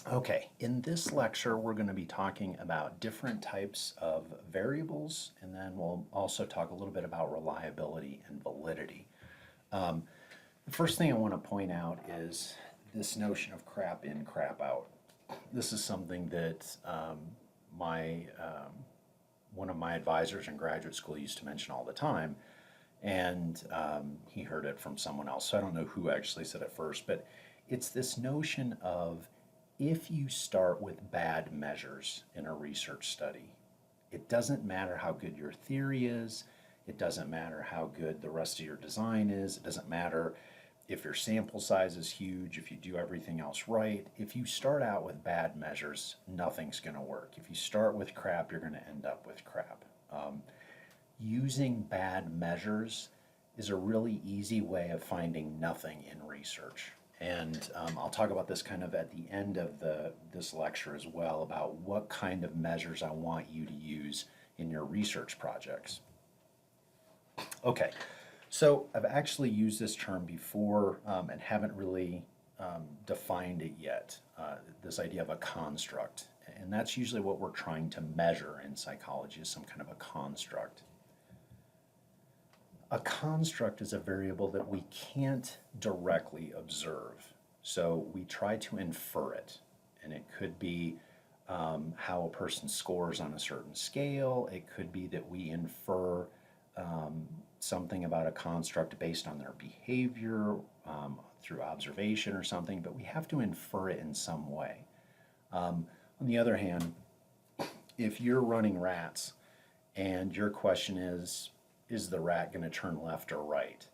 Okay, in this lecture, we're going to be talking about different types of variables, and then we'll also talk a little bit about reliability and validity. The first thing I want to point out is this notion of crap in, crap out. This is something that my one of my advisors in graduate school used to mention all the time, and he heard it from someone else. So I don't know who actually said it first, but it's this notion of if you start with bad measures in a research study, it doesn't matter how good your theory is, it doesn't matter how good the rest of your design is, it doesn't matter if your sample size is huge, if you do everything else right. If you start out with bad measures, nothing's going to work. If you start with crap, you're going to end up with crap. Using bad measures is a really easy way of finding nothing in research. And I'll talk about this kind of at the end of this lecture as well, about what kind of measures I want you to use in your research projects. Okay, so I've actually used this term before and haven't really defined it yet, this idea of a construct. And that's usually what we're trying to measure in psychology, is some kind of a construct. A construct is a variable that we can't directly observe. So we try to infer it. And it could be how a person scores on a certain scale. It could be that we infer something about a construct based on their behavior through observation or something, but we have to infer it in some way. On the other hand, if you're running rats and your question is the rat going to turn left or right?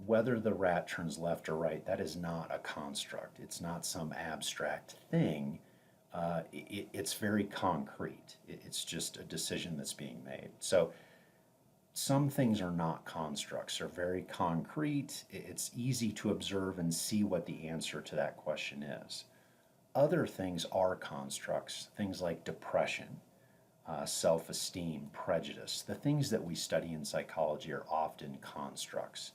Whether the rat turns left or right, that is not a construct. It's not some abstract thing. It's very concrete. It's just a decision that's being made. So some things are not constructs, they're very concrete. It's easy to observe and see what the answer to that question is. Other things are constructs, things like depression, self esteem, prejudice. The things that we study in psychology are often constructs.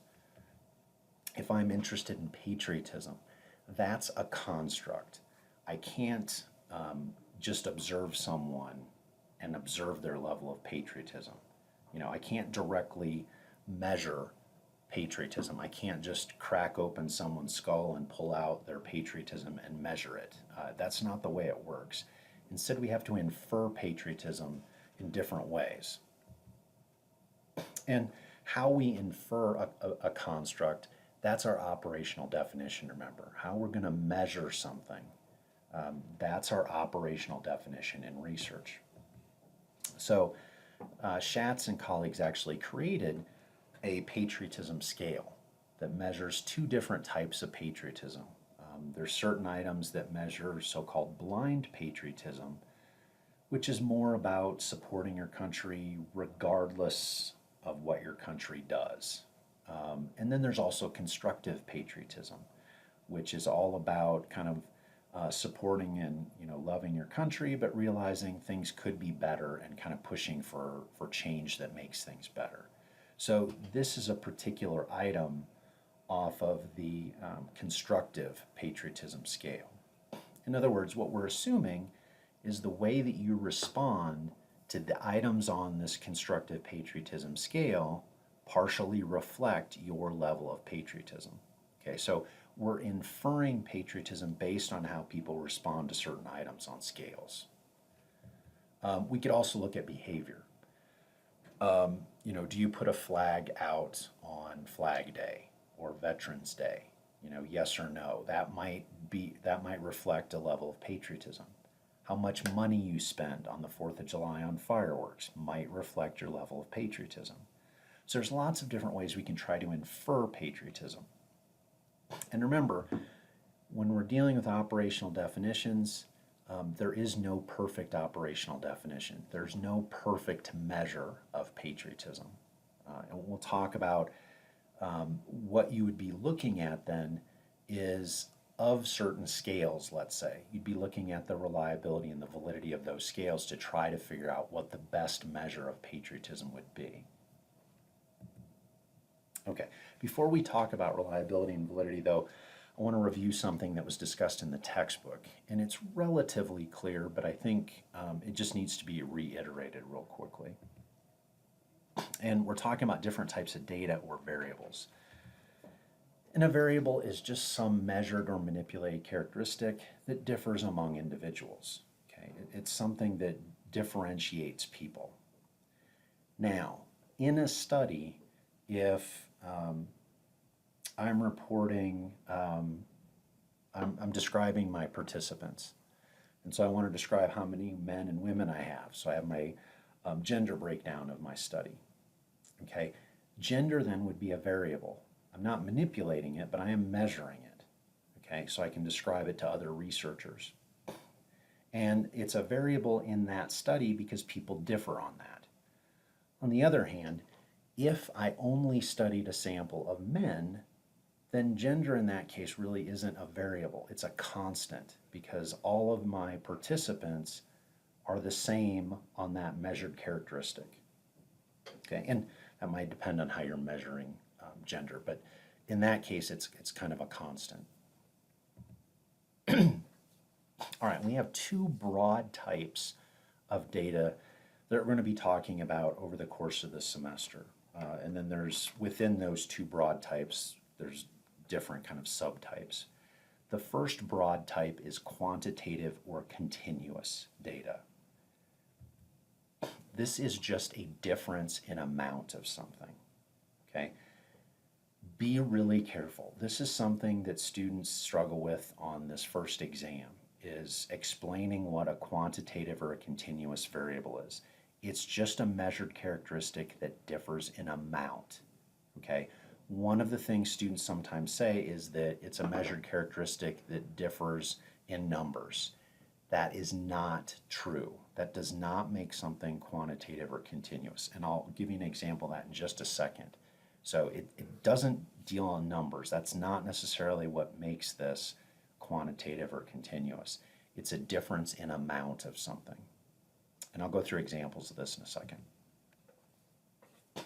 If I'm interested in patriotism, that's a construct. I can't just observe someone and observe their level of patriotism. I can't directly measure patriotism. I can't just crack open someone's skull and pull out their patriotism and measure it. That's not the way it works. Instead, we have to infer patriotism in different ways. And how we infer a construct, that's our operational definition, remember. How we're going to measure something, that's our operational definition in research. So Schatz and colleagues actually created a patriotism scale that measures two different types of patriotism. There's certain items that measure so-called blind patriotism, which is more about supporting your country regardless of what your country does. And then there's also constructive patriotism, which is all about kind of supporting and loving your country, but realizing things could be better and kind of pushing for change that makes things better. So this is a particular item off of the constructive patriotism scale. In other words, what we're assuming is the way that you respond to the items on this constructive patriotism scale partially reflect your level of patriotism. Okay, so we're inferring patriotism based on how people respond to certain items on scales. We could also look at behavior. Do you put a flag out on Flag Day or Veterans Day? Yes or no. That might reflect a level of patriotism. How much money you spend on the 4th of July on fireworks might reflect your level of patriotism. So there's lots of different ways we can try to infer patriotism. And remember, when we're dealing with operational definitions, there is no perfect operational definition. There's no perfect measure of patriotism. And we'll talk about what you would be looking at then is of certain scales, let's say. You'd be looking at the reliability and the validity of those scales to try to figure out what the best measure of patriotism would be. Okay, before we talk about reliability and validity though, I want to review something that was discussed in the textbook. And it's relatively clear, but I think it just needs to be reiterated real quickly. And we're talking about different types of data or variables. And a variable is just some measured or manipulated characteristic that differs among individuals. Okay? It's something that differentiates people. Now, in a study, if I'm reporting, I'm describing my participants. And so I want to describe how many men and women I have. So I have my gender breakdown of my study. Okay, gender then would be a variable. I'm not manipulating it, but I am measuring it. Okay, so I can describe it to other researchers. And it's a variable in that study because people differ on that. On the other hand, if I only studied a sample of men, then gender in that case really isn't a variable. It's a constant because all of my participants are the same on that measured characteristic. Okay, and that might depend on how you're measuring gender, but in that case, it's kind of a constant. All right, we have two broad types of data that we're going to be talking about over the course of this semester. And then there's, within those two broad types, there's different kind of subtypes. The first broad type is quantitative or continuous data. This is just a difference in amount of something, okay? Be really careful. This is something that students struggle with on this first exam, is explaining what a quantitative or a continuous variable is. It's just a measured characteristic that differs in amount, okay? One of the things students sometimes say is that it's a measured characteristic that differs in numbers. That is not true. That does not make something quantitative or continuous. And I'll give you an example of that in just a second. So it doesn't deal in numbers. That's not necessarily what makes this quantitative or continuous. It's a difference in amount of something. And I'll go through examples of this in a second. And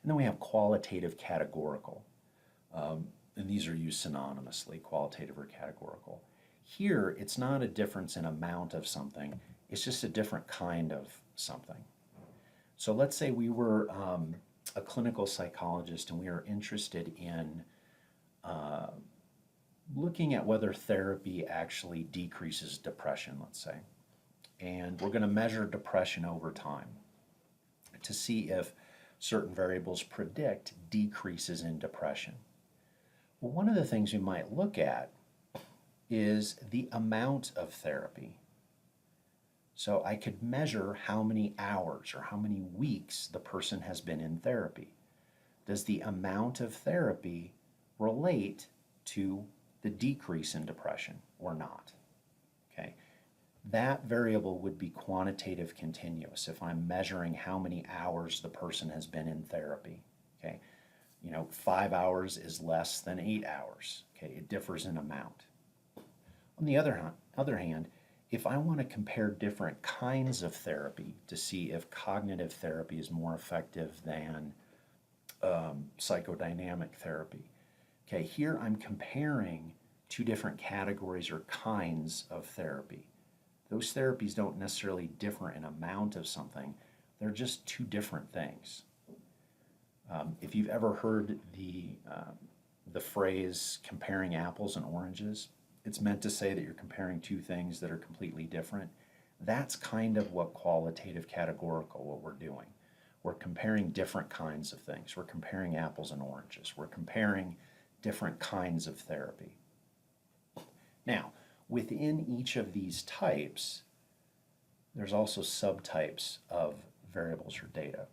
then we have qualitative categorical. And these are used synonymously, qualitative or categorical. Here, it's not a difference in amount of something. It's just a different kind of something. So let's say we were a clinical psychologist and we are interested in looking at whether therapy actually decreases depression, let's say. And we're going to measure depression over time to see if certain variables predict decreases in depression. Well, one of the things we might look at is the amount of therapy. So I could measure how many hours or how many weeks the person has been in therapy. Does the amount of therapy relate to the decrease in depression or not? Okay. That variable would be quantitative continuous if I'm measuring how many hours the person has been in therapy. Okay. 5 hours is less than 8 hours. Okay. It differs in amount. On the other hand, if I want to compare different kinds of therapy to see if cognitive therapy is more effective than psychodynamic therapy, okay, here I'm comparing two different categories or kinds of therapy. Those therapies don't necessarily differ in amount of something. They're just two different things. If you've ever heard the phrase comparing apples and oranges, it's meant to say that you're comparing two things that are completely different. That's kind of what qualitative categorical, what we're doing. We're comparing different kinds of things. We're comparing apples and oranges. We're comparing different kinds of therapy. Now, within each of these types, there's also subtypes of variables or data.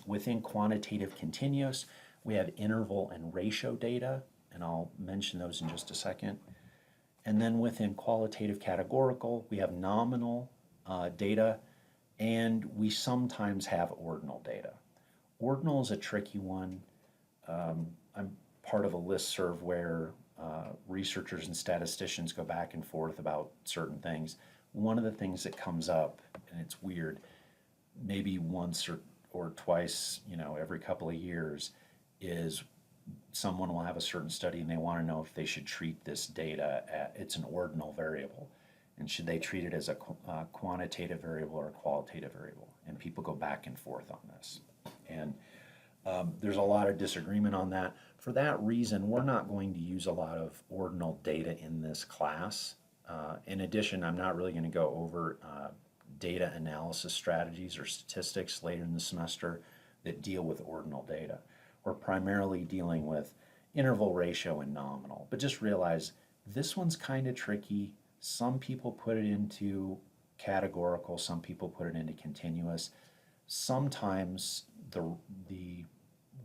Within quantitative continuous, we have interval and ratio data, and I'll mention those in just a second. And then within qualitative categorical, we have nominal data, and we sometimes have ordinal data. Ordinal is a tricky one. I'm part of a listserv where researchers and statisticians go back and forth about certain things. One of the things that comes up, and it's weird, maybe once or twice, every couple of years, is someone will have a certain study and they want to know if they should treat this data it's an ordinal variable, and should they treat it as a quantitative variable or a qualitative variable, and people go back and forth on this, and there's a lot of disagreement on that. For that reason, we're not going to use a lot of ordinal data in this class. In addition, I'm not really going to go over data analysis strategies or statistics later in the semester that deal with ordinal data. We're primarily dealing with interval, ratio, and nominal. But just realize this one's kind of tricky. Some people put it into categorical, some people put it into continuous. Sometimes the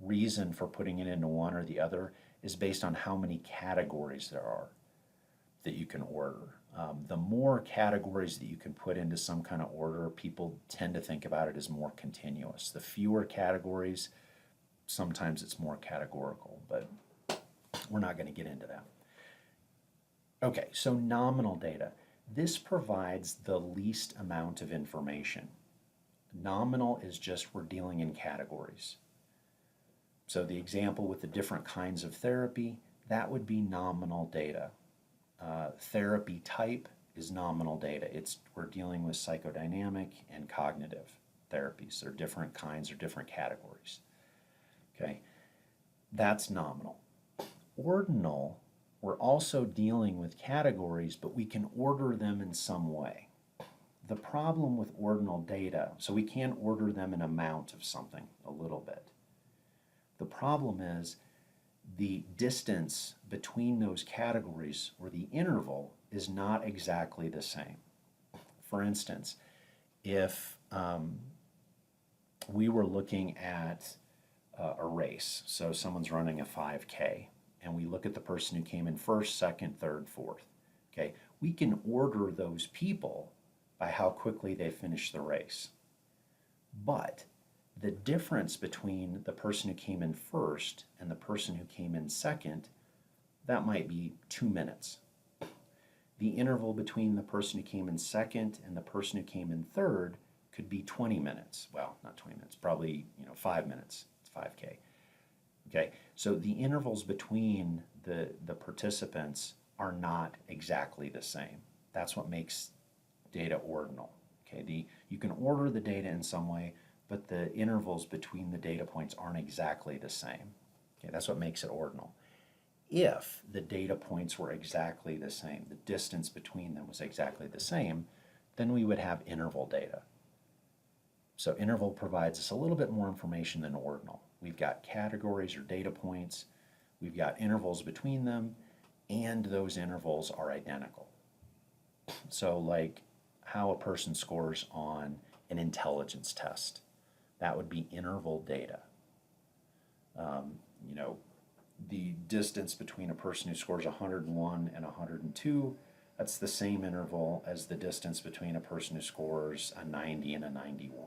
reason for putting it into one or the other is based on how many categories there are that you can order. The more categories that you can put into some kind of order, people tend to think about it as more continuous. The fewer categories, sometimes it's more categorical, but we're not going to get into that. Okay, so nominal data. This provides the least amount of information. Nominal is just we're dealing in categories. So the example with the different kinds of therapy, that would be nominal data. Therapy type is nominal data. We're dealing with psychodynamic and cognitive therapies. They're different kinds or different categories. Okay, that's nominal. Ordinal, we're also dealing with categories, but we can order them in some way. The problem with ordinal data, so we can order them in amount of something a little bit. The problem is the distance between those categories, or the interval, is not exactly the same. For instance, if we were looking at a race, so someone's running a 5K, and we look at the person who came in first, second, third, fourth, okay, we can order those people by how quickly they finish the race. But the difference between the person who came in first and the person who came in second, that might be 2 minutes. The interval between the person who came in second and the person who came in third could be 20 minutes. Well, not 20 minutes, probably 5 minutes. It's 5K. Okay, so the intervals between the participants are not exactly the same. That's what makes data ordinal. Okay, you can order the data in some way, but the intervals between the data points aren't exactly the same. Okay, that's what makes it ordinal. If the data points were exactly the same, the distance between them was exactly the same, then we would have interval data. So interval provides us a little bit more information than ordinal. We've got categories or data points, we've got intervals between them, and those intervals are identical. So like how a person scores on an intelligence test, that would be interval data. The distance between a person who scores 101 and 102, that's the same interval as the distance between a person who scores a 90 and a 91.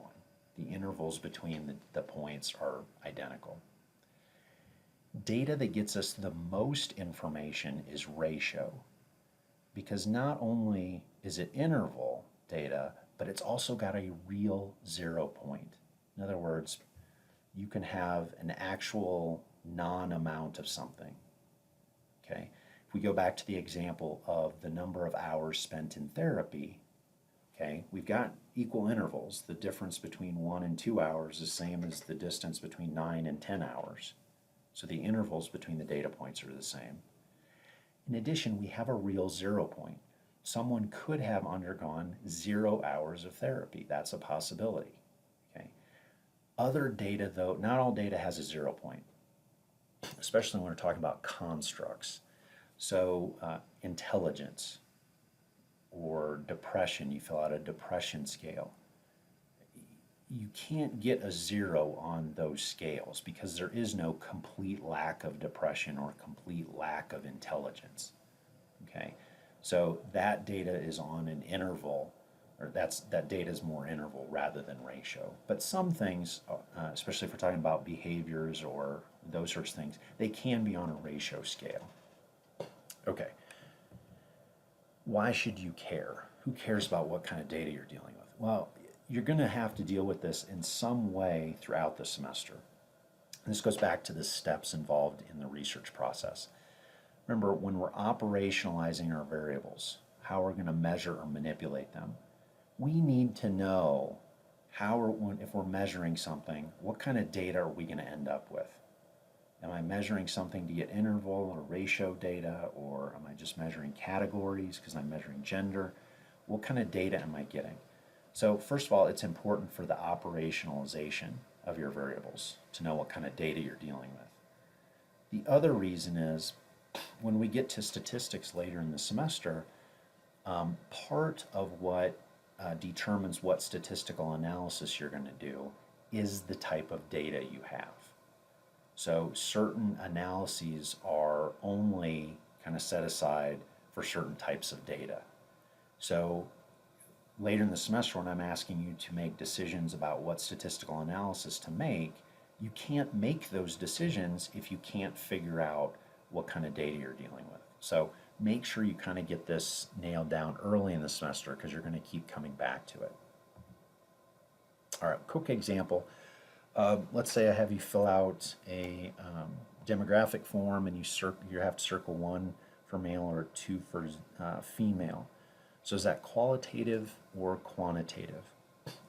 The intervals between the points are identical. Data that gets us the most information is ratio, because not only is it interval data, but it's also got a real 0 point. In other words, you can have an actual non-amount of something. Okay? If we go back to the example of the number of hours spent in therapy, okay, we've got equal intervals. The difference between 1 and 2 hours is the same as the distance between 9 and 10 hours. So the intervals between the data points are the same. In addition, we have a real 0 point. Someone could have undergone 0 hours of therapy. That's a possibility. Okay. Other data, though, not all data has a 0 point, especially when we're talking about constructs. So intelligence or depression, you fill out a depression scale. You can't get a 0 on those scales because there is no complete lack of depression or complete lack of intelligence. Okay, so that data is on an interval, or that data is more interval rather than ratio. But some things, especially if we're talking about behaviors or those sorts of things, they can be on a ratio scale. Okay. Why should you care? Who cares about what kind of data you're dealing with? Well, you're going to have to deal with this in some way throughout the semester. And this goes back to the steps involved in the research process. Remember, when we're operationalizing our variables, how we're going to measure or manipulate them, we need to know if we're measuring something, what kind of data are we going to end up with? Am I measuring something to get interval or ratio data, or am I just measuring categories because I'm measuring gender? What kind of data am I getting? So first of all, it's important for the operationalization of your variables to know what kind of data you're dealing with. The other reason is when we get to statistics later in the semester, part of what determines what statistical analysis you're going to do is the type of data you have. So certain analyses are only kind of set aside for certain types of data. So later in the semester, when I'm asking you to make decisions about what statistical analysis to make, you can't make those decisions if you can't figure out what kind of data you're dealing with. So make sure you kind of get this nailed down early in the semester because you're going to keep coming back to it. All right, quick example. Let's say I have you fill out a demographic form and you have to circle 1 for male or 2 for female. So is that qualitative or quantitative?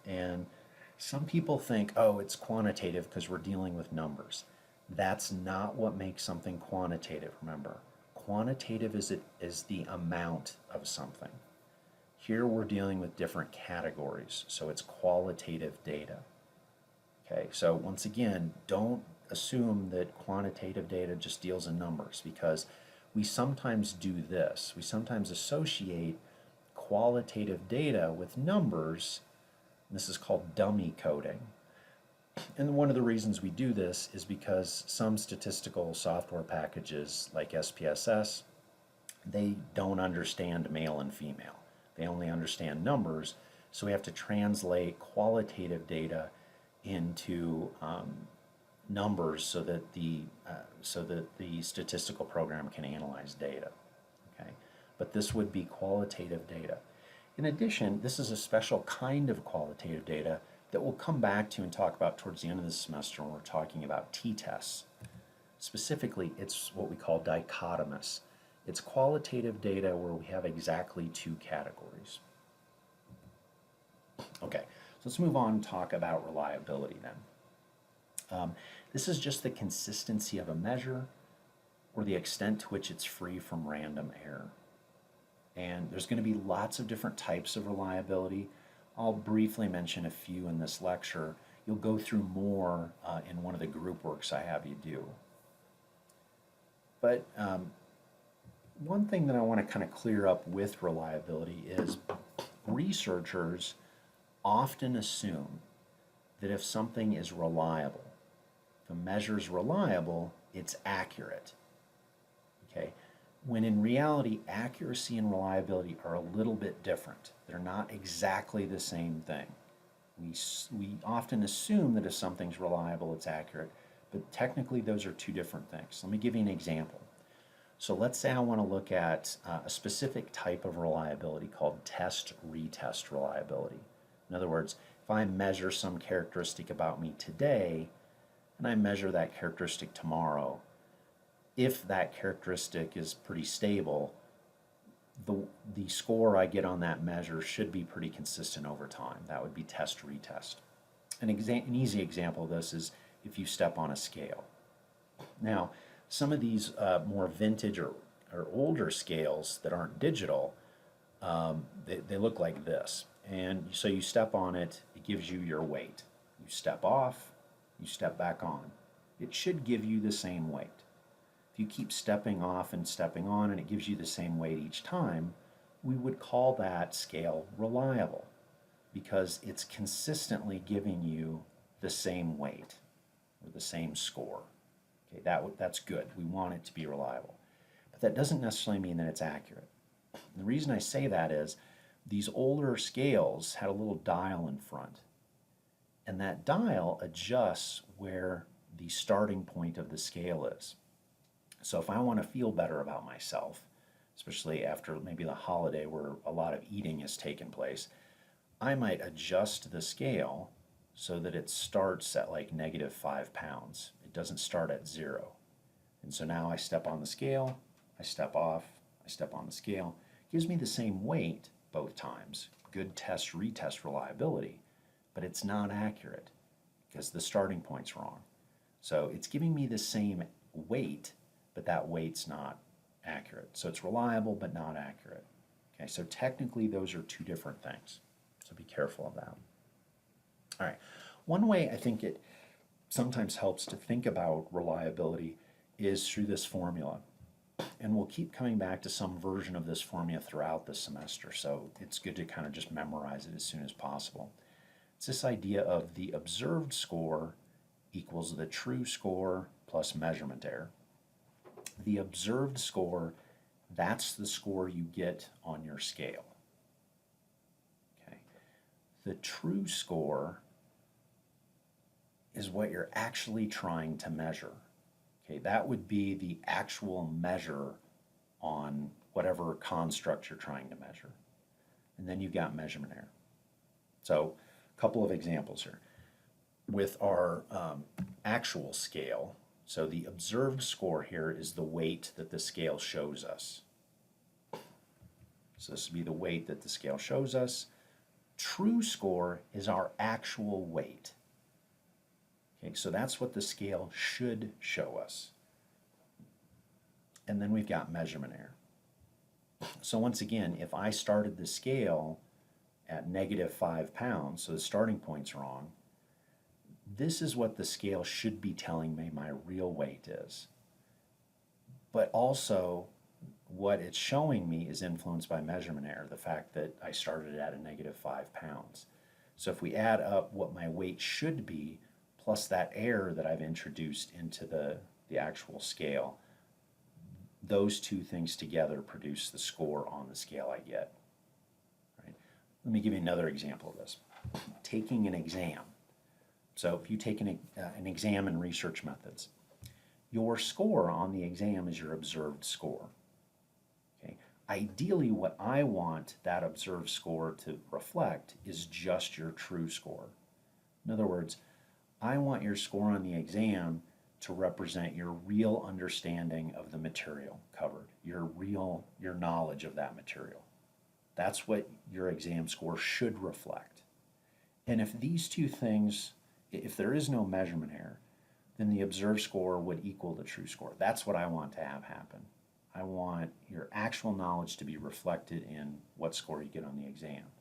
And some people think, oh, it's quantitative because we're dealing with numbers. That's not what makes something quantitative, remember. Quantitative is the amount of something. Here we're dealing with different categories, so it's qualitative data. Okay, so once again, don't assume that quantitative data just deals in numbers, because we sometimes do this. We sometimes associate qualitative data with numbers. This is called dummy coding. And one of the reasons we do this is because some statistical software packages like SPSS, they don't understand male and female. They only understand numbers, so we have to translate qualitative data into numbers so that the statistical program can analyze data. Okay, but this would be qualitative data. In addition, this is a special kind of qualitative data that we'll come back to and talk about towards the end of the semester when we're talking about t-tests. Specifically, it's what we call dichotomous. It's qualitative data where we have exactly 2 categories. Okay, so let's move on and talk about reliability then. This is just the consistency of a measure or the extent to which it's free from random error. And there's going to be lots of different types of reliability. I'll briefly mention a few in this lecture. You'll go through more in one of the group works I have you do. But one thing that I want to kind of clear up with reliability is researchers often assume that if something is reliable, if a measure is reliable, it's accurate. Okay? When in reality, accuracy and reliability are a little bit different. They're not exactly the same thing. We often assume that if something's reliable, it's accurate, but technically those are 2 different things. Let me give you an example. So let's say I want to look at a specific type of reliability called test-retest reliability. In other words, if I measure some characteristic about me today, and I measure that characteristic tomorrow, if that characteristic is pretty stable, the score I get on that measure should be pretty consistent over time. That would be test-retest. An easy example of this is if you step on a scale. Now, some of these more vintage or older scales that aren't digital, they look like this. And so you step on it, it gives you your weight. You step off, you step back on. It should give you the same weight. If you keep stepping off and stepping on and it gives you the same weight each time, we would call that scale reliable because it's consistently giving you the same weight or the same score. Okay, that's good. We want it to be reliable. But that doesn't necessarily mean that it's accurate. And the reason I say that is these older scales had a little dial in front, and that dial adjusts where the starting point of the scale is. So if I want to feel better about myself, especially after maybe the holiday where a lot of eating has taken place, I might adjust the scale so that it starts at like -5 pounds. It It doesn't start at 0. And so now I step on the scale, I step off, I step on the scale. It gives me the same weight both times. Good test, retest reliability, but it's not accurate because the starting point's wrong. So it's giving me the same weight, but that weight's not accurate. So it's reliable, but not accurate. Okay, so technically those are two different things. So be careful of that. All right, one way I think it sometimes helps to think about reliability is through this formula. And we'll keep coming back to some version of this formula throughout the semester, so it's good to kind of just memorize it as soon as possible. It's this idea of the observed score equals the true score plus measurement error. The observed score, that's the score you get on your scale. Okay. The true score is what you're actually trying to measure. Okay, that would be the actual measure on whatever construct you're trying to measure. And then you've got measurement error. So a couple of examples here. With our actual scale, so the observed score here is the weight that the scale shows us. So this would be the weight that the scale shows us. True score is our actual weight. Okay, so that's what the scale should show us. And then we've got measurement error. So once again, if I started the scale at -5 pounds, so the starting point's wrong, this is what the scale should be telling me my real weight is. But also, what it's showing me is influenced by measurement error, the fact that I started at a -5 pounds. So if we add up what my weight should be, plus that error that I've introduced into the actual scale, those two things together produce the score on the scale I get. Right? Let me give you another example of this. Taking an exam. So if you take an exam in research methods, your score on the exam is your observed score. Okay? Ideally, what I want that observed score to reflect is just your true score. In other words, I want your score on the exam to represent your real understanding of the material covered, your knowledge of that material. That's what your exam score should reflect. And if these two things, if there is no measurement error, then the observed score would equal the true score. That's what I want to have happen. I want your actual knowledge to be reflected in what score you get on the exam.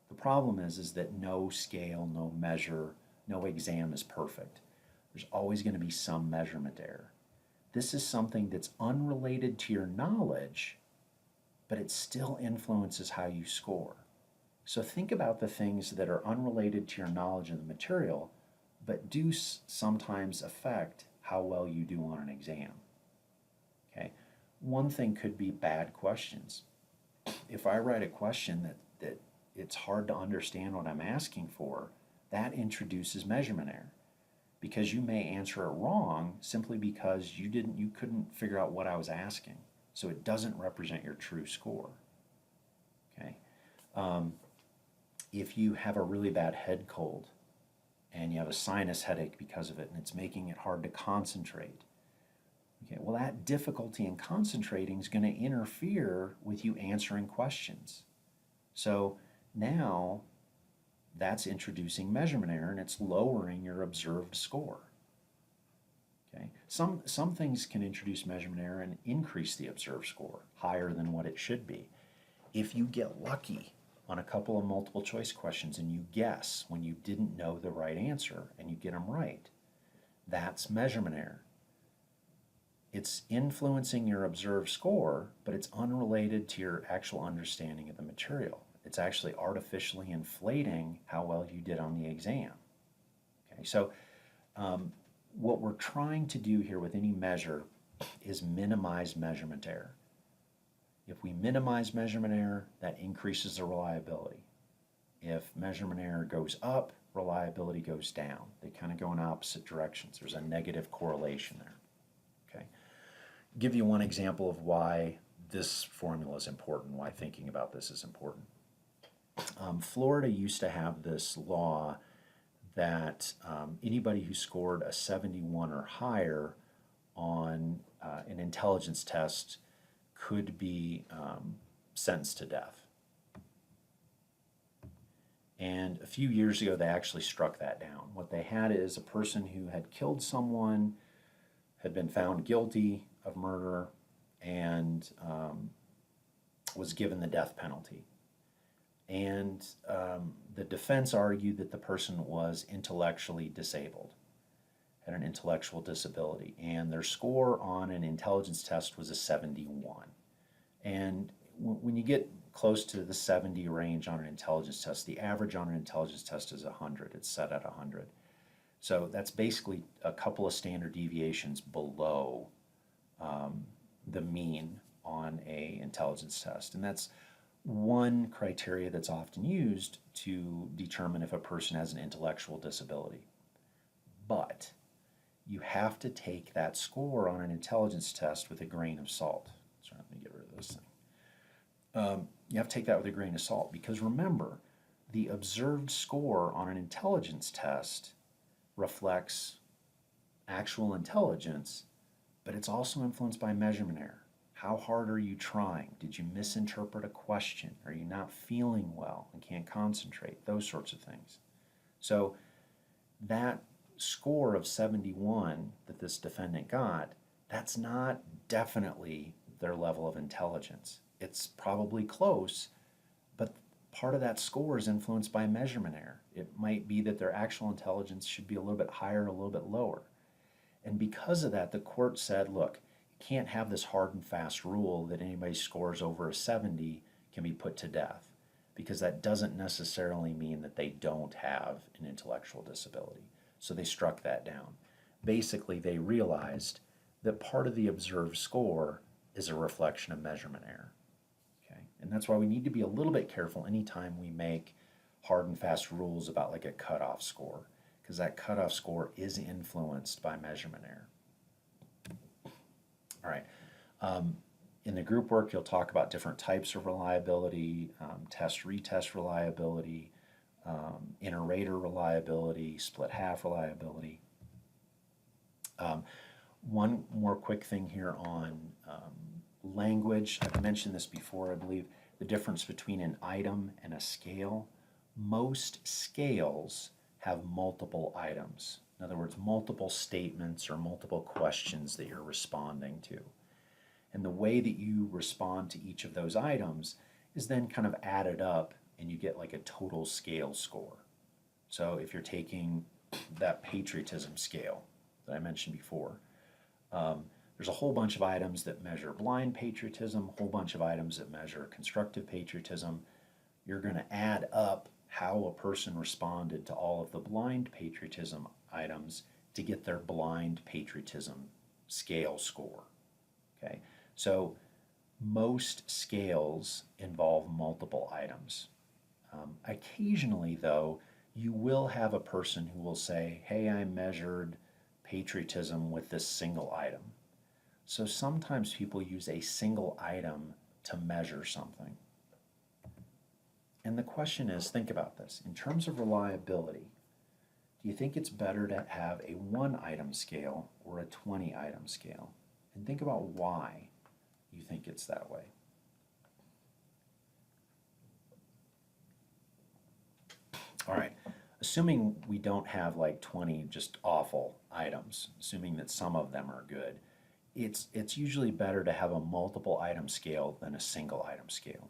The problem is that no scale, no measure, no exam is perfect. There's always going to be some measurement error. This is something that's unrelated to your knowledge, but it still influences how you score. So think about the things that are unrelated to your knowledge of the material, but do sometimes affect how well you do on an exam. Okay? One thing could be bad questions. If I write a question that it's hard to understand what I'm asking for, that introduces measurement error, because you may answer it wrong simply because you couldn't figure out what I was asking. So it doesn't represent your true score. Okay. If you have a really bad head cold and you have a sinus headache because of it and it's making it hard to concentrate, okay, well, that difficulty in concentrating is going to interfere with you answering questions. So now that's introducing measurement error, and it's lowering your observed score. Okay? Some things can introduce measurement error and increase the observed score higher than what it should be. If you get lucky on a couple of multiple choice questions and you guess when you didn't know the right answer and you get them right, that's measurement error. It's influencing your observed score, but it's unrelated to your actual understanding of the material. It's actually artificially inflating how well you did on the exam. Okay, so what we're trying to do here with any measure is minimize measurement error. If we minimize measurement error, that increases the reliability. If measurement error goes up, reliability goes down. They kind of go in opposite directions. There's a negative correlation there. Okay, give you one example of why this formula is important, why thinking about this is important. Florida used to have this law that anybody who scored a 71 or higher on an intelligence test could be sentenced to death. And a few years ago, they actually struck that down. What they had is a person who had killed someone, had been found guilty of murder, and was given the death penalty. And the defense argued that the person was intellectually disabled, had an intellectual disability, and their score on an intelligence test was a 71. And when you get close to the 70 range on an intelligence test, the average on an intelligence test is 100. It's set at 100. So that's basically a couple of standard deviations below the mean on a intelligence test. And that's one criteria that's often used to determine if a person has an intellectual disability. But you have to take that score on an intelligence test with a grain of salt. So let me get rid of this thing. You have to take that with a grain of salt because remember, the observed score on an intelligence test reflects actual intelligence, but it's also influenced by measurement error. How hard are you trying? Did you misinterpret a question? Are you not feeling well and can't concentrate? Those sorts of things. So that score of 71 that this defendant got, that's not definitely their level of intelligence. It's probably close, but part of that score is influenced by measurement error. It might be that their actual intelligence should be a little bit higher, a little bit lower. And because of that, the court said, look, you can't have this hard and fast rule that anybody scores over a 70 can be put to death, because that doesn't necessarily mean that they don't have an intellectual disability. So they struck that down. Basically, they realized that part of the observed score is a reflection of measurement error. Okay? And that's why we need to be a little bit careful anytime we make hard and fast rules about like a cutoff score, because that cutoff score is influenced by measurement error. All right. In the group work, you'll talk about different types of reliability, test-retest reliability, inter-rater reliability, split-half reliability. One more quick thing here on language. I've mentioned this before, I believe, the difference between an item and a scale. Most scales have multiple items. In other words, multiple statements or multiple questions that you're responding to. And the way that you respond to each of those items is then kind of added up and you get like a total scale score. So if you're taking that patriotism scale that I mentioned before, there's a whole bunch of items that measure blind patriotism, a whole bunch of items that measure constructive patriotism. You're going to add up how a person responded to all of the blind patriotism items to get their blind patriotism scale score. Okay, so most scales involve multiple items. Occasionally, though, you will have a person who will say, hey, I measured patriotism with this single item. So sometimes people use a single item to measure something. And the question is, think about this. In terms of reliability, do you think it's better to have a 1-item scale or a 20-item scale? And think about why you think it's that way. All right, assuming we don't have like 20 just awful items, assuming that some of them are good, it's usually better to have a multiple item scale than a single item scale.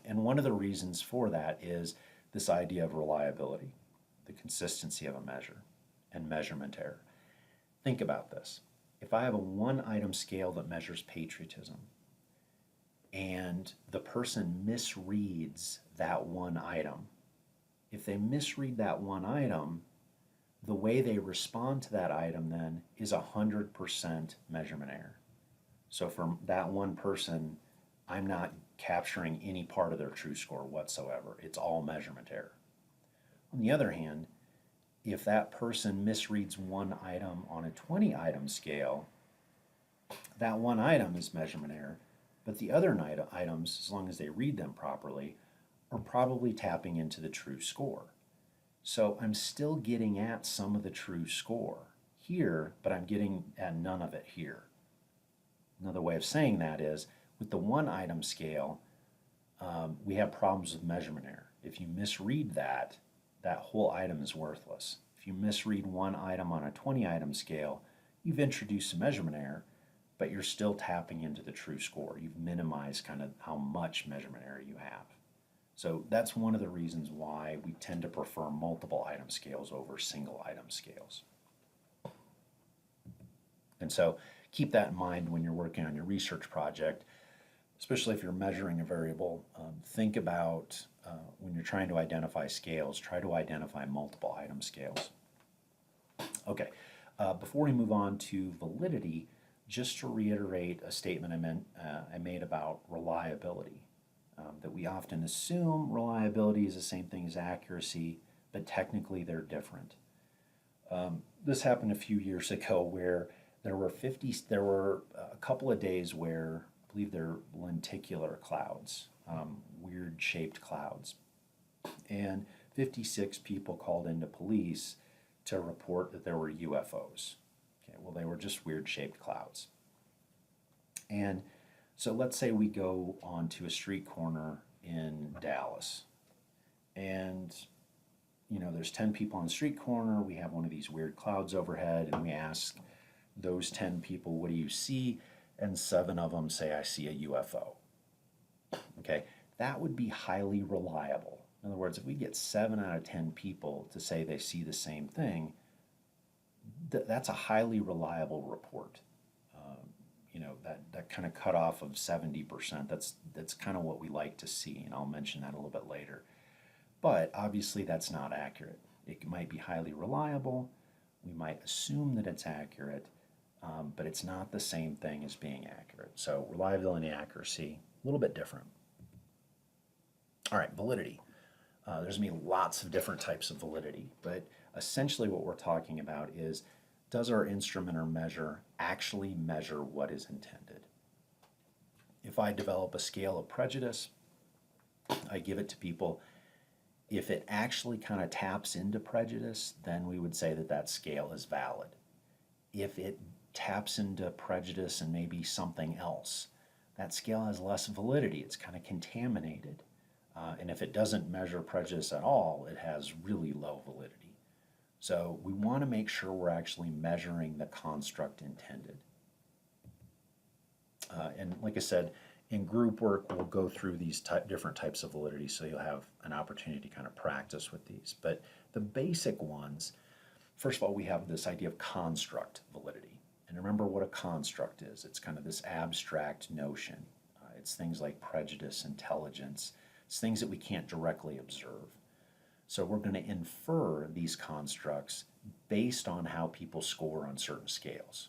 And one of the reasons for that is this idea of reliability, the consistency of a measure, and measurement error. Think about this. If I have a 1-item scale that measures patriotism, and the person misreads that one item, if they misread that one item, the way they respond to that item then is 100% measurement error. So for that one person, I'm not capturing any part of their true score whatsoever. It's all measurement error. On the other hand, if that person misreads one item on a 20-item scale, that one item is measurement error, but the other items, as long as they read them properly, are probably tapping into the true score. So I'm still getting at some of the true score here, but I'm getting at none of it here. Another way of saying that is with the one item scale, we have problems with measurement error. If you misread that, that whole item is worthless. If you misread one item on a 20 item scale, you've introduced a measurement error, but you're still tapping into the true score. You've minimized kind of how much measurement error you have. So that's one of the reasons why we tend to prefer multiple item scales over single item scales. And so keep that in mind when you're working on your research project, especially if you're measuring a variable. Think about when you're trying to identify scales, try to identify multiple item scales. Okay, before we move on to validity, just to reiterate a statement I made about reliability. That we often assume reliability is the same thing as accuracy, but technically they're different. This happened a few years ago where there were a couple of days where I believe they're lenticular clouds, weird shaped clouds, and 56 people called into police to report that there were UFOs. Okay, well, they were just weird shaped clouds. And so let's say we go onto a street corner in Dallas, and there's 10 people on the street corner. We have one of these weird clouds overhead, and we ask those 10 people, "What do you see?" And 7 of them say, "I see a UFO." Okay, that would be highly reliable. In other words, if we get 7 out of 10 people to say they see the same thing, that's a highly reliable report. That kind of cutoff of 70%, that's kind of what we like to see, and I'll mention that a little bit later. But obviously that's not accurate. It might be highly reliable, we might assume that it's accurate, but it's not the same thing as being accurate. So reliability and accuracy, a little bit different. All right, validity. There's going to be lots of different types of validity, but essentially what we're talking about is, does our instrument or measure actually measure what is intended? If I develop a scale of prejudice, I give it to people. If it actually kind of taps into prejudice, then we would say that that scale is valid. If it taps into prejudice and maybe something else, that scale has less validity. It's kind of contaminated. And if it doesn't measure prejudice at all, it has really low validity. So we want to make sure we're actually measuring the construct intended. And like I said, in group work, we'll go through these different types of validity, so you'll have an opportunity to kind of practice with these. But the basic ones, first of all, we have this idea of construct validity. And remember what a construct is. It's kind of this abstract notion. It's things like prejudice, intelligence. It's things that we can't directly observe. So we're going to infer these constructs based on how people score on certain scales.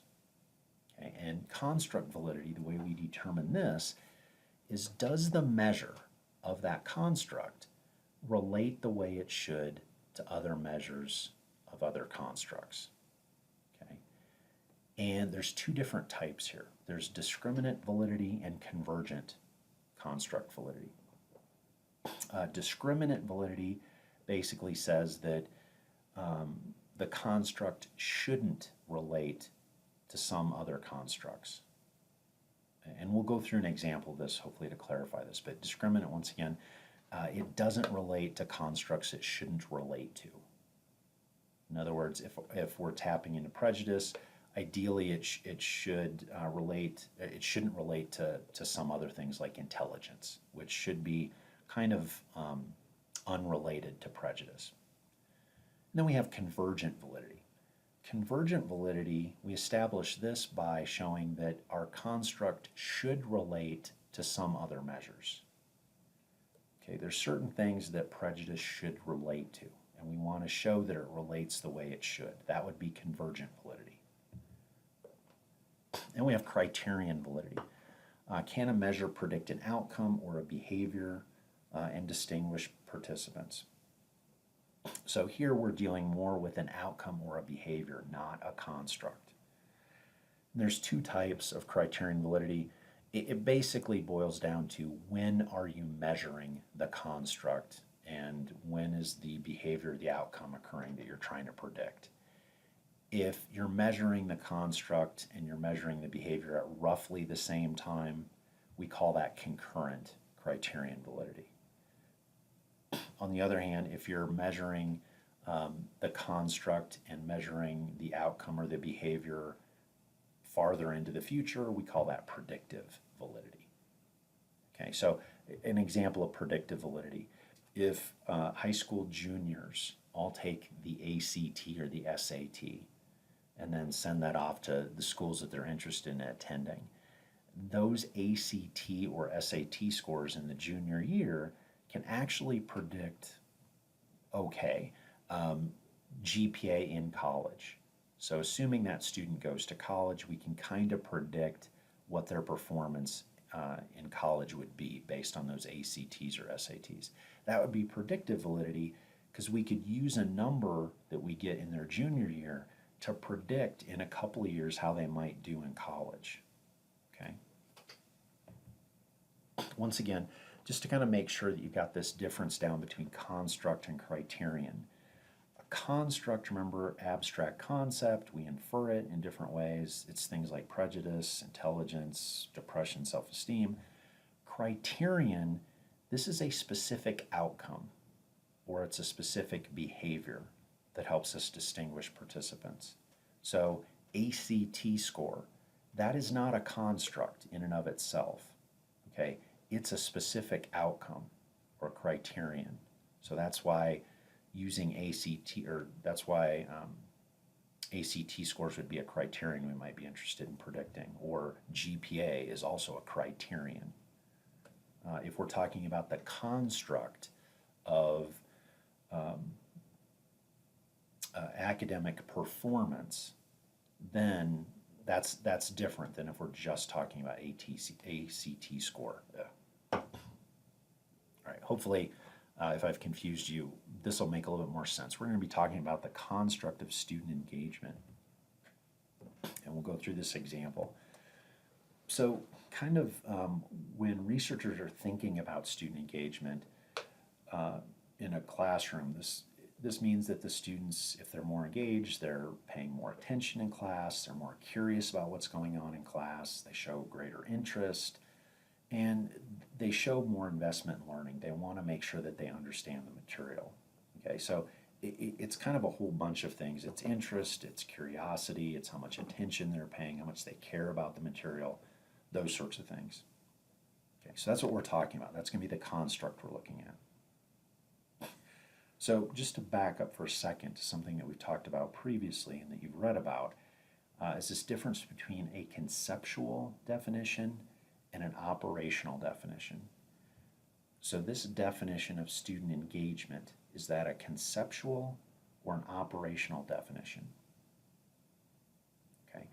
Okay? And construct validity, the way we determine this, is does the measure of that construct relate the way it should to other measures of other constructs? Okay? And there's 2 different types here. There's discriminant validity and convergent construct validity. Discriminant validity basically says that the construct shouldn't relate to some other constructs. And we'll go through an example of this, hopefully, to clarify this. But discriminant, once again, it doesn't relate to constructs it shouldn't relate to. In other words, if we're tapping into prejudice, ideally it shouldn't relate to some other things like intelligence, which should be kind of unrelated to prejudice. And then we have convergent validity. Convergent validity, we establish this by showing that our construct should relate to some other measures. Okay, there's certain things that prejudice should relate to, and we want to show that it relates the way it should. That would be convergent validity. And we have criterion validity. Can a measure predict an outcome or a behavior and distinguish participants? So here we're dealing more with an outcome or a behavior, not a construct. And there's 2 types of criterion validity. It basically boils down to when are you measuring the construct and when is the behavior, the outcome occurring that you're trying to predict. If you're measuring the construct and you're measuring the behavior at roughly the same time, we call that concurrent criterion validity. On the other hand, if you're measuring the construct and measuring the outcome or the behavior farther into the future, we call that predictive validity. Okay, so an example of predictive validity, if high school juniors all take the ACT or the SAT and then send that off to the schools that they're interested in attending, those ACT or SAT scores in the junior year can actually predict, okay, GPA in college. So assuming that student goes to college, we can kind of predict what their performance in college would be based on those ACTs or SATs. That would be predictive validity because we could use a number that we get in their junior year to predict in a couple of years how they might do in college. Okay. Once again, just to kind of make sure that you've got this difference down between construct and criterion. A construct, remember, abstract concept, we infer it in different ways. It's things like prejudice, intelligence, depression, self-esteem. Criterion, this is a specific outcome, or it's a specific behavior that helps us distinguish participants. So ACT score, that is not a construct in and of itself, okay? It's a specific outcome or criterion. So that's why using ACT, or that's why ACT scores would be a criterion we might be interested in predicting, or GPA is also a criterion. If we're talking about the construct of academic performance, then that's different than if we're just talking about ACT score. All right, hopefully, if I've confused you, this will make a little bit more sense. We're going to be talking about the construct of student engagement, and we'll go through this example. So kind of when researchers are thinking about student engagement in a classroom, this means that the students, if they're more engaged, they're paying more attention in class, they're more curious about what's going on in class, they show greater interest, and they show more investment in learning. They want to make sure that they understand the material. Okay, so it's kind of a whole bunch of things. It's interest, it's curiosity, it's how much attention they're paying, how much they care about the material, those sorts of things. Okay, so that's what we're talking about. That's going to be the construct we're looking at. So just to back up for a second to something that we've talked about previously and that you've read about, is this difference between a conceptual definition and an operational definition. So this definition of student engagement, is that a conceptual or an operational definition? Okay,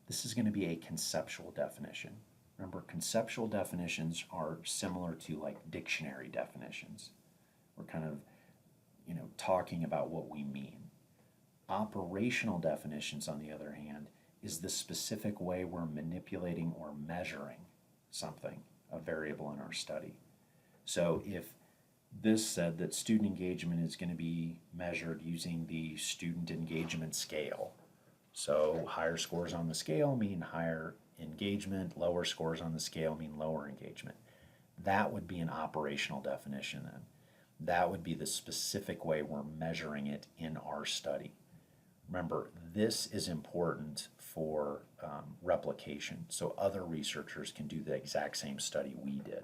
this is going to be a conceptual definition. Remember, conceptual definitions are similar to like dictionary definitions. We're kind of talking about what we mean. Operational definitions, on the other hand, is the specific way we're manipulating or measuring something, a variable in our study. So if this said that student engagement is going to be measured using the student engagement scale, so higher scores on the scale mean higher engagement, lower scores on the scale mean lower engagement. That would be an operational definition then. That would be the specific way we're measuring it in our study. Remember, this is important for replication, so other researchers can do the exact same study we did.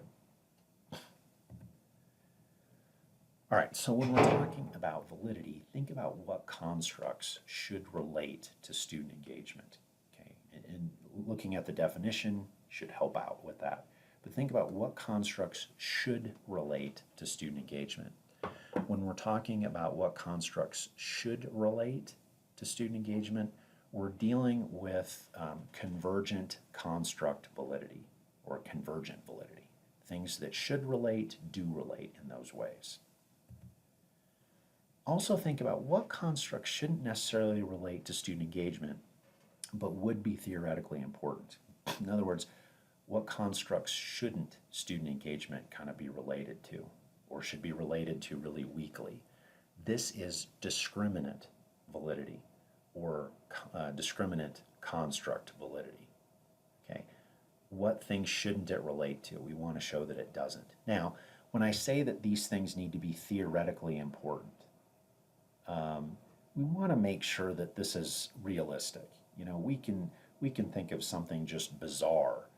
All right, so when we're talking about validity, think about what constructs should relate to student engagement. Okay, and looking at the definition should help out with that. But think about what constructs should relate to student engagement. When we're talking about what constructs should relate to student engagement, we're dealing with convergent construct validity or convergent validity. Things that should relate do relate in those ways. Also think about what constructs shouldn't necessarily relate to student engagement, but would be theoretically important. In other words, what constructs shouldn't student engagement kind of be related to? or should be related to really weakly. This is discriminant validity or discriminant construct validity. Okay, what things shouldn't it relate to? We want to show that it doesn't. Now, when I say that these things need to be theoretically important, we want to make sure that this is realistic. We can think of something just bizarre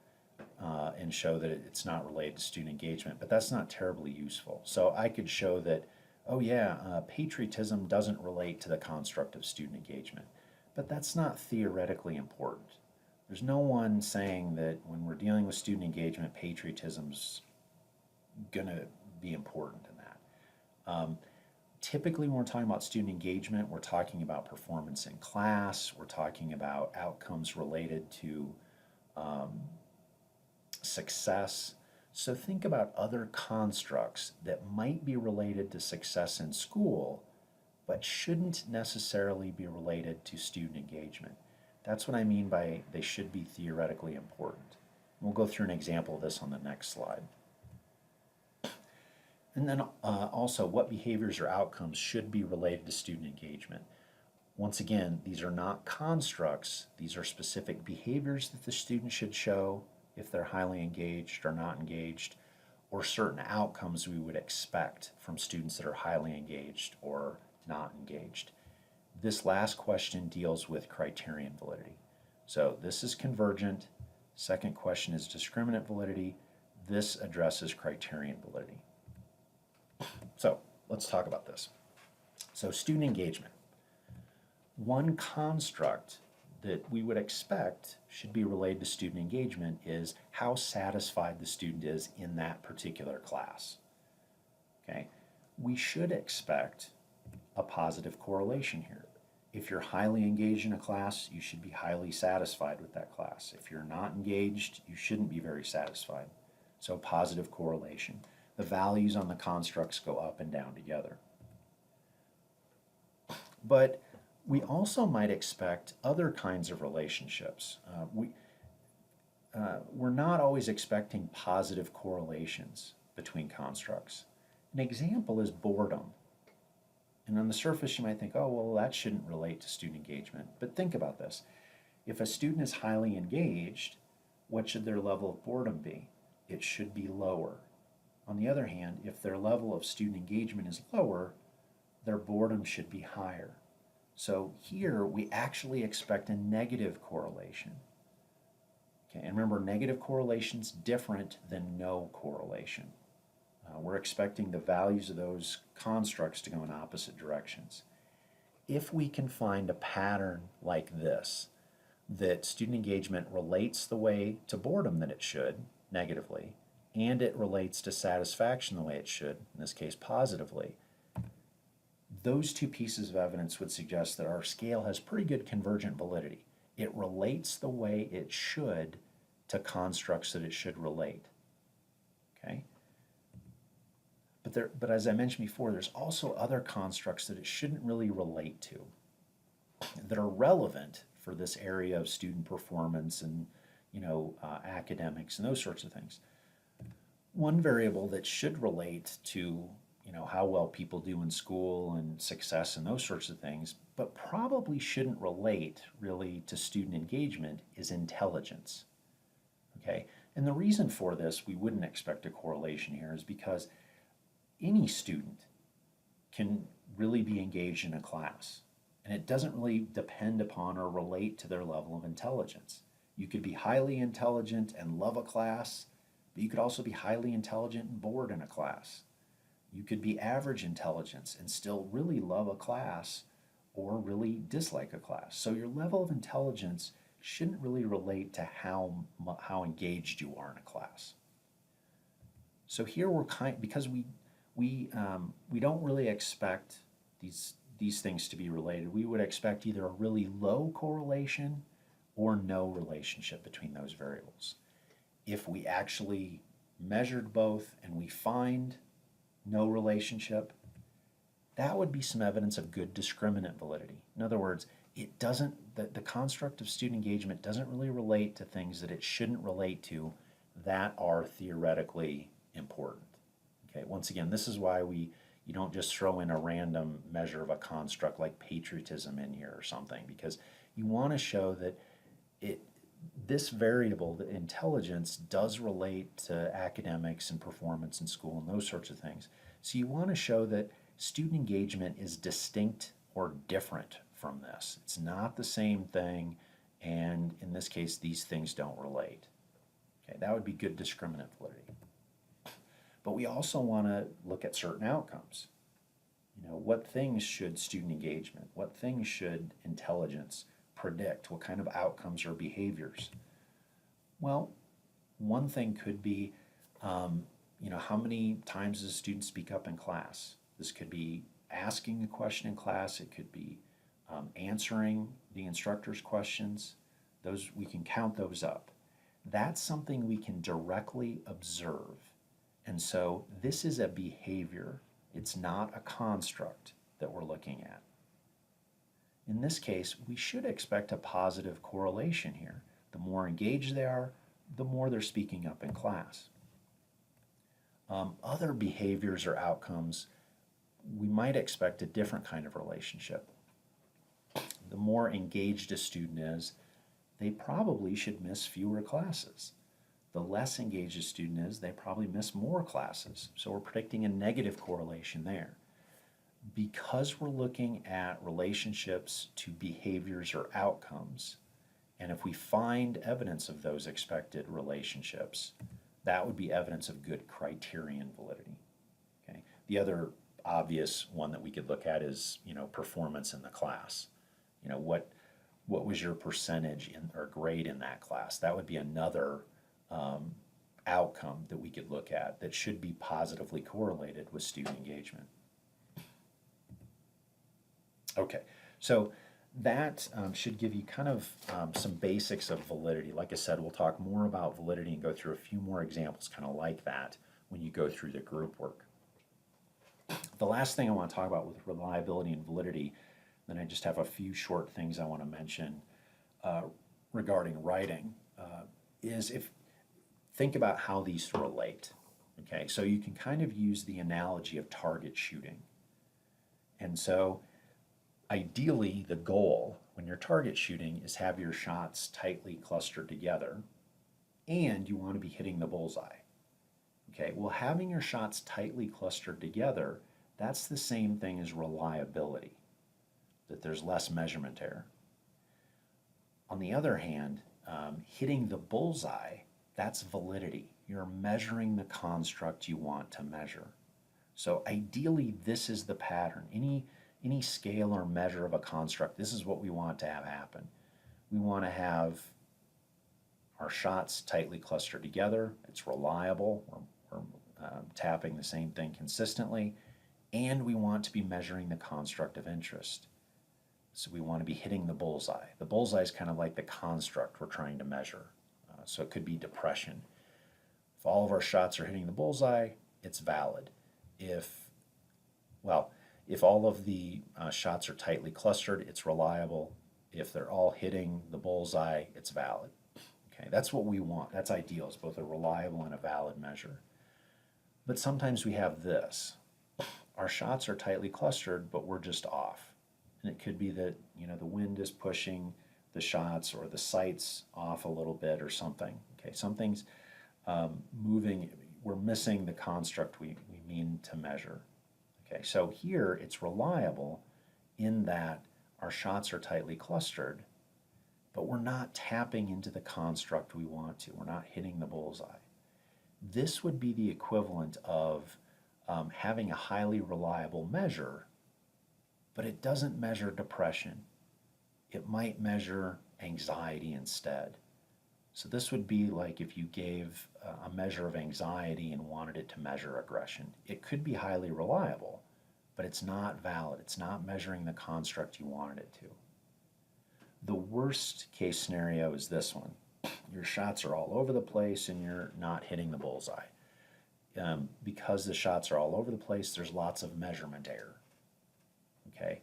and show that it's not related to student engagement, but that's not terribly useful. So I could show that, oh yeah, patriotism doesn't relate to the construct of student engagement, but that's not theoretically important. There's no one saying that when we're dealing with student engagement, patriotism's going to be important in that. Typically, when we're talking about student engagement, we're talking about performance in class, we're talking about outcomes related to success. So think about other constructs that might be related to success in school, but shouldn't necessarily be related to student engagement. That's what I mean by they should be theoretically important. We'll go through an example of this on the next slide. And then also, what behaviors or outcomes should be related to student engagement? Once again, these are not constructs. These are specific behaviors that the student should show if they're highly engaged or not engaged, or certain outcomes we would expect from students that are highly engaged or not engaged. This last question deals with criterion validity. So this is convergent. Second question is discriminant validity. This addresses criterion validity. So let's talk about this. So student engagement. One construct that we would expect should be related to student engagement is how satisfied the student is in that particular class. Okay, we should expect a positive correlation here. If you're highly engaged in a class, you should be highly satisfied with that class. If you're not engaged, you shouldn't be very satisfied. So positive correlation. The values on the constructs go up and down together. But we also might expect other kinds of relationships. We're not always expecting positive correlations between constructs. An example is boredom. And on the surface, you might think, oh, well, that shouldn't relate to student engagement. But think about this. If a student is highly engaged, what should their level of boredom be? It should be lower. On the other hand, if their level of student engagement is lower, their boredom should be higher. So here we actually expect a negative correlation. Okay, and remember, negative correlation is different than no correlation. We're expecting the values of those constructs to go in opposite directions. If we can find a pattern like this, that student engagement relates the way to boredom that it should, negatively, and it relates to satisfaction the way it should, in this case positively, those two pieces of evidence would suggest that our scale has pretty good convergent validity. It relates the way it should to constructs that it should relate. Okay? But as I mentioned before, there's also other constructs that it shouldn't really relate to that are relevant for this area of student performance and academics and those sorts of things. One variable that should relate to how well people do in school and success and those sorts of things, but probably shouldn't relate really to student engagement is intelligence. Okay, and the reason for this, we wouldn't expect a correlation here, is because any student can really be engaged in a class, and it doesn't really depend upon or relate to their level of intelligence. You could be highly intelligent and love a class, but you could also be highly intelligent and bored in a class. You could be average intelligence and still really love a class or really dislike a class. So your level of intelligence shouldn't really relate to how engaged you are in a class. So here because we don't really expect these things to be related. We would expect either a really low correlation or no relationship between those variables. If we actually measured both and we find no relationship, that would be some evidence of good discriminant validity. In other words, the construct of student engagement doesn't really relate to things that it shouldn't relate to that are theoretically important. Okay, once again, this is why you don't just throw in a random measure of a construct like patriotism in here or something, because you want to show that it this variable, the intelligence, does relate to academics and performance in school and those sorts of things. So you want to show that student engagement is distinct or different from this. It's not the same thing, and in this case, these things don't relate. Okay, that would be good discriminant validity. But we also want to look at certain outcomes. What things should student engagement, what things should intelligence predict? What kind of outcomes or behaviors? Well, one thing could be, how many times does a student speak up in class? This could be asking a question in class. It could be answering the instructor's questions. Those, we can count those up. That's something we can directly observe. And so this is a behavior. It's not a construct that we're looking at. In this case, we should expect a positive correlation here. The more engaged they are, the more they're speaking up in class. Other behaviors or outcomes, we might expect a different kind of relationship. The more engaged a student is, they probably should miss fewer classes. The less engaged a student is, they probably miss more classes. So we're predicting a negative correlation there. Because we're looking at relationships to behaviors or outcomes, and if we find evidence of those expected relationships, that would be evidence of good criterion validity. Okay. The other obvious one that we could look at is, performance in the class. What was your percentage or grade in that class? That would be another outcome that we could look at that should be positively correlated with student engagement. Okay, so that should give you kind of some basics of validity. Like I said, we'll talk more about validity and go through a few more examples kind of like that when you go through the group work. The last thing I want to talk about with reliability and validity, then I just have a few short things I want to mention regarding writing, is think about how these relate. Okay, so you can kind of use the analogy of target shooting. And so ideally, the goal when you're target shooting is have your shots tightly clustered together, and you want to be hitting the bullseye. Okay, well, having your shots tightly clustered together, that's the same thing as reliability, that there's less measurement error. On the other hand, hitting the bullseye, that's validity. You're measuring the construct you want to measure. So ideally, this is the pattern. Any scale or measure of a construct, this is what we want to have happen. We want to have our shots tightly clustered together. It's reliable. We're tapping the same thing consistently. And we want to be measuring the construct of interest. So we want to be hitting the bullseye. The bullseye is kind of like the construct we're trying to measure. So it could be depression. If all of our shots are hitting the bullseye, it's valid. If all of the shots are tightly clustered, it's reliable. If they're all hitting the bullseye, it's valid. Okay, that's what we want. That's ideal. It's both a reliable and a valid measure. But sometimes we have this. Our shots are tightly clustered, but we're just off. And it could be that, the wind is pushing the shots or the sights off a little bit or something. Okay, something's moving. We're missing the construct we mean to measure. Okay, so here it's reliable in that our shots are tightly clustered, but we're not tapping into the construct we want to. We're not hitting the bullseye. This would be the equivalent of having a highly reliable measure, but it doesn't measure depression. It might measure anxiety instead. So this would be like if you gave a measure of anxiety and wanted it to measure aggression. It could be highly reliable, but it's not valid. It's not measuring the construct you wanted it to. The worst case scenario is this one. Your shots are all over the place and you're not hitting the bullseye. Because the shots are all over the place, there's lots of measurement error. Okay?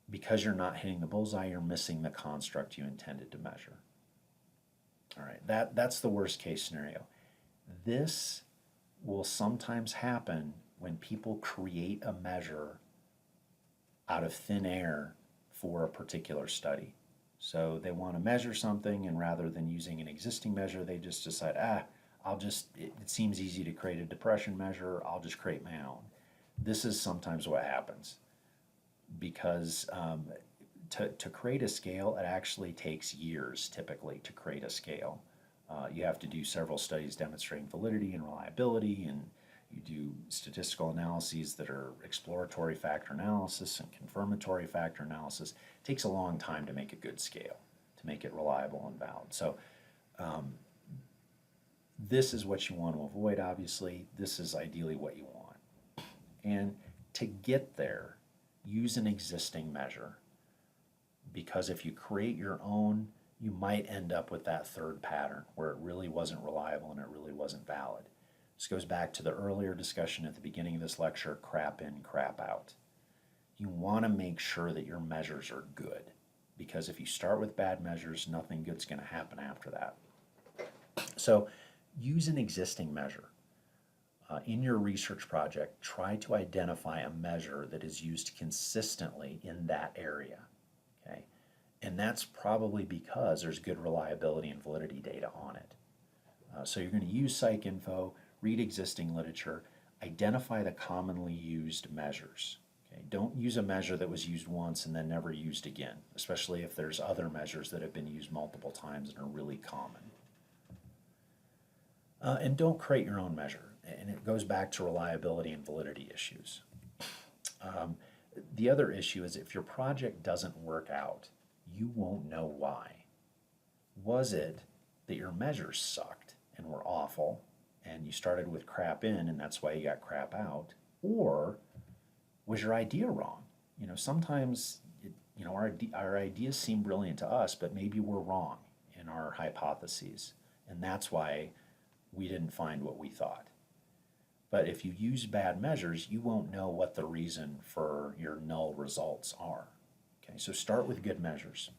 Because you're not hitting the bullseye, you're missing the construct you intended to measure. All right, that's the worst case scenario. This will sometimes happen when people create a measure out of thin air for a particular study. So they want to measure something, and rather than using an existing measure, they just decide, it seems easy to create a depression measure, I'll just create my own. This is sometimes what happens because to create a scale, it actually takes years typically to create a scale. You have to do several studies demonstrating validity and reliability, and you do statistical analyses that are exploratory factor analysis and confirmatory factor analysis. It takes a long time to make a good scale, to make it reliable and valid. So this is what you want to avoid, obviously. This is ideally what you want. And to get there, use an existing measure. Because if you create your own, you might end up with that third pattern where it really wasn't reliable and it really wasn't valid. This goes back to the earlier discussion at the beginning of this lecture, crap in, crap out. You want to make sure that your measures are good, because if you start with bad measures, nothing good's going to happen after that. So use an existing measure. In your research project, try to identify a measure that is used consistently in that area. Okay? And that's probably because there's good reliability and validity data on it. So you're going to use PsycInfo, read existing literature, identify the commonly used measures. Okay? Don't use a measure that was used once and then never used again, especially if there's other measures that have been used multiple times and are really common. And don't create your own measure. And it goes back to reliability and validity issues. The other issue is if your project doesn't work out, you won't know why. Was it that your measures sucked and were awful, and you started with crap in and that's why you got crap out? Or was your idea wrong? Sometimes our ideas seem brilliant to us, but maybe we're wrong in our hypotheses, and that's why we didn't find what we thought. But if you use bad measures, you won't know what the reason for your null results are. Okay, so start with good measures.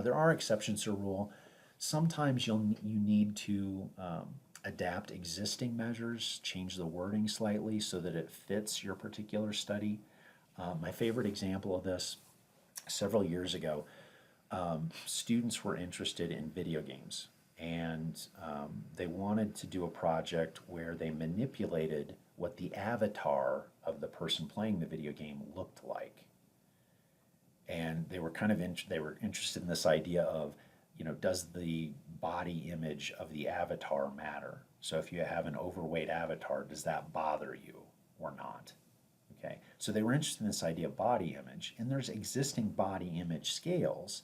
There are exceptions to the rule. Sometimes you need to adapt existing measures, change the wording slightly so that it fits your particular study. My favorite example of this, several years ago, students were interested in video games. And they wanted to do a project where they manipulated what the avatar of the person playing the video game looked like. And they were they were interested in this idea of, does the body image of the avatar matter? So if you have an overweight avatar, does that bother you or not? Okay, so they were interested in this idea of body image, and there's existing body image scales,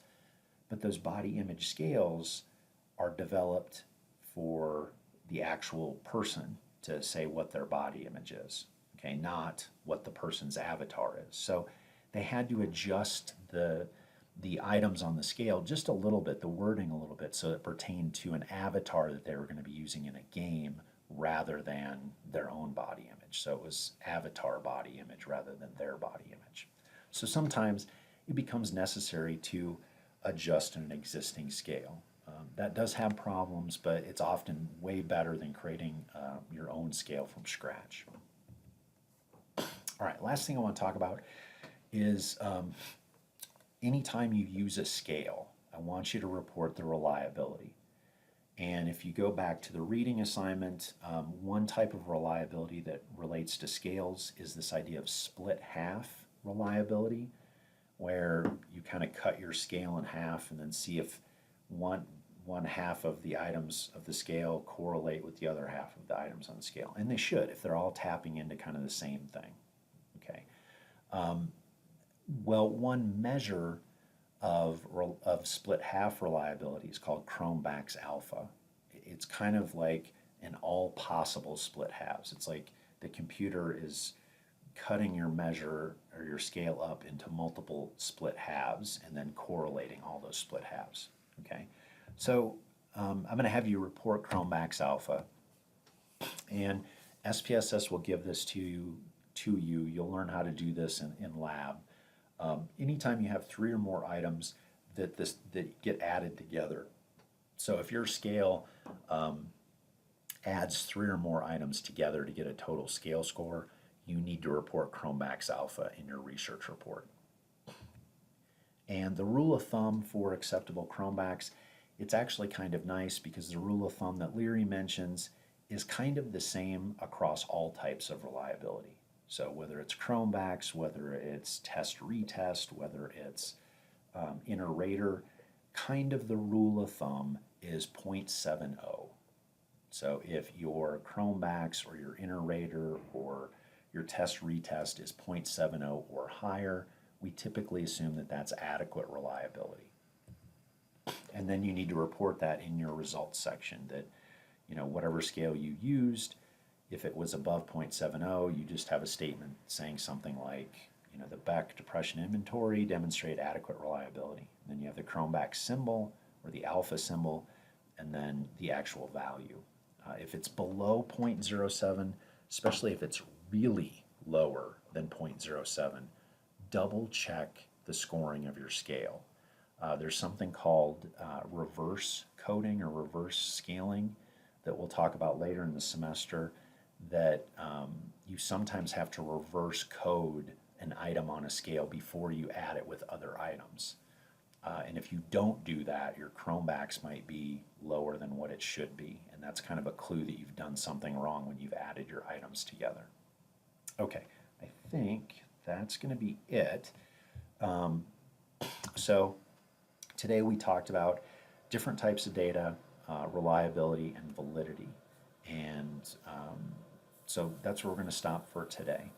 but those body image scales are developed for the actual person to say what their body image is, okay, not what the person's avatar is. So they had to adjust the items on the scale just a little bit, the wording a little bit, so it pertained to an avatar that they were going to be using in a game rather than their own body image. So it was avatar body image rather than their body image. So sometimes it becomes necessary to adjust an existing scale. That does have problems, but it's often way better than creating your own scale from scratch. All right, last thing I want to talk about is anytime you use a scale, I want you to report the reliability. And if you go back to the reading assignment, one type of reliability that relates to scales is this idea of split half reliability, where you kind of cut your scale in half and then see if one half of the items of the scale correlate with the other half of the items on the scale. And they should, if they're all tapping into kind of the same thing. Okay. Well, one measure of split half reliability is called Cronbach's alpha. It's kind of like an all possible split halves. It's like the computer is cutting your measure or your scale up into multiple split halves and then correlating all those split halves. Okay. So I'm going to have you report Cronbach's alpha, and SPSS will give this to you. You'll learn how to do this in lab. Anytime you have 3 or more items that get added together. So if your scale adds 3 or more items together to get a total scale score, you need to report Chromebax Alpha in your research report. And the rule of thumb for acceptable Chromebacks, it's actually kind of nice because the rule of thumb that Leary mentions is kind of the same across all types of reliability. So whether it's Chromebacks, whether it's test retest, whether it's inter-rater, kind of the rule of thumb is 0.70. So if your Chromebacks or your inter-rater or your test retest is 0.70 or higher, we typically assume that that's adequate reliability. And then you need to report that in your results section that, whatever scale you used, if it was above 0.70, you just have a statement saying something like, the Beck depression inventory demonstrate adequate reliability. And then you have the Chromeback symbol or the alpha symbol, and then the actual value. If it's below 0.07, especially if it's really lower than 0.07, double check the scoring of your scale. There's something called reverse coding or reverse scaling that we'll talk about later in the semester that you sometimes have to reverse code an item on a scale before you add it with other items. And if you don't do that, your Chromebacks might be lower than what it should be. And that's kind of a clue that you've done something wrong when you've added your items together. Okay, I think that's going to be it. So today we talked about different types of data, reliability, and validity. And so that's where we're going to stop for today.